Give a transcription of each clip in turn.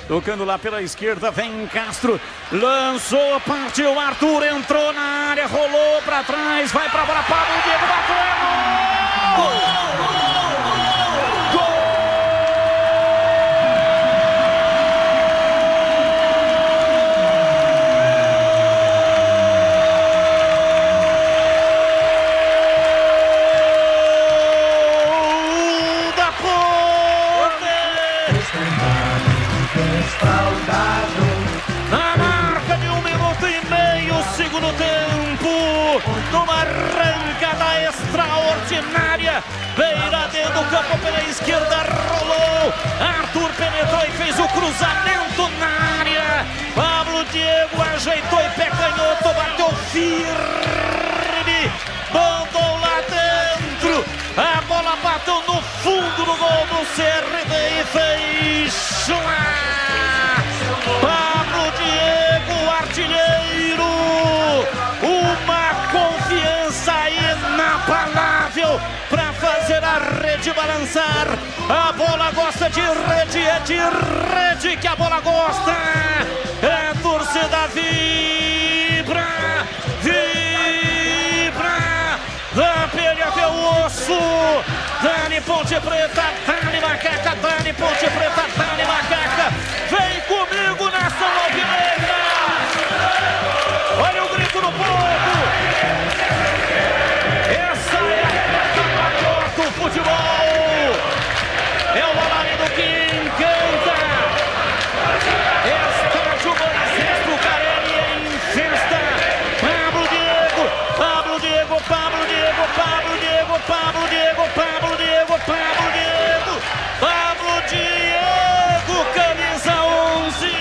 Tocando lá pela esquerda, vem Castro, lançou, partiu, Arthur entrou na área, rolou para trás, vai para a bola, Pablo, Diego bateu, gol! Na marca de 1 minuto e meio, segundo tempo, numa arrancada extraordinária, beira dentro do campo pela esquerda, rolou, Arthur penetrou e fez o cruzamento na área, Pablo Diego ajeitou e pé canhoto, bateu firme, mandou lá dentro, a bola bateu no fundo do gol do CRB e fez Pablo Diego, artilheiro, uma confiança inabalável para fazer a rede balançar. A bola gosta de rede, é de rede que a bola gosta. É a torcida vibra, vibra, da pele até o osso. Dani Ponte Preta, Dani Macaca, Dani Ponte Preta, Dani Macaca. Vem comigo nessa alvinegra! Olha o grito do povo! Essa é a festa do futebol! É o alarido que encanta! Estádio Moisés Carelli em festa! Pablo Diego, Pablo Diego, Pablo Diego, Pablo Diego, Pablo Diego, Pablo Diego, Pablo Diego, Pablo Diego, camisa 11.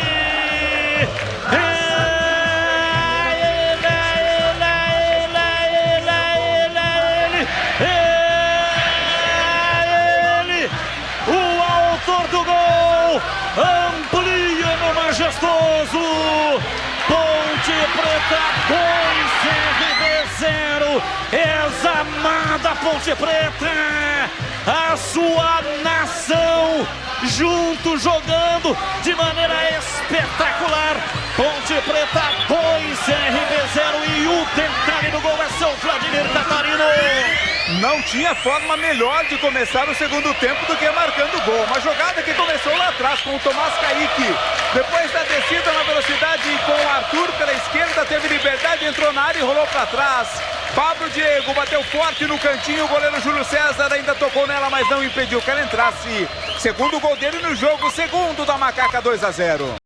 O autor do gol amplia no majestoso. Ponte Preta 2, CRB 0. Examada Ponte Preta, a sua nação junto, jogando de maneira espetacular. Ponte Preta 2, CRB 0. E o detalhe do gol é São Vladimir Catarino. Não tinha forma melhor de começar o segundo tempo do que marcando gol. Uma jogada que começou lá atrás com o Tomás Kaique. Depois da descida na velocidade com o Arthur pela esquerda, teve liberdade, entrou na área e rolou para trás. Pablo Diego bateu forte no cantinho, o goleiro Júlio César ainda tocou nela, mas não impediu que ela entrasse. Segundo gol dele no jogo, segundo da Macaca 2-0.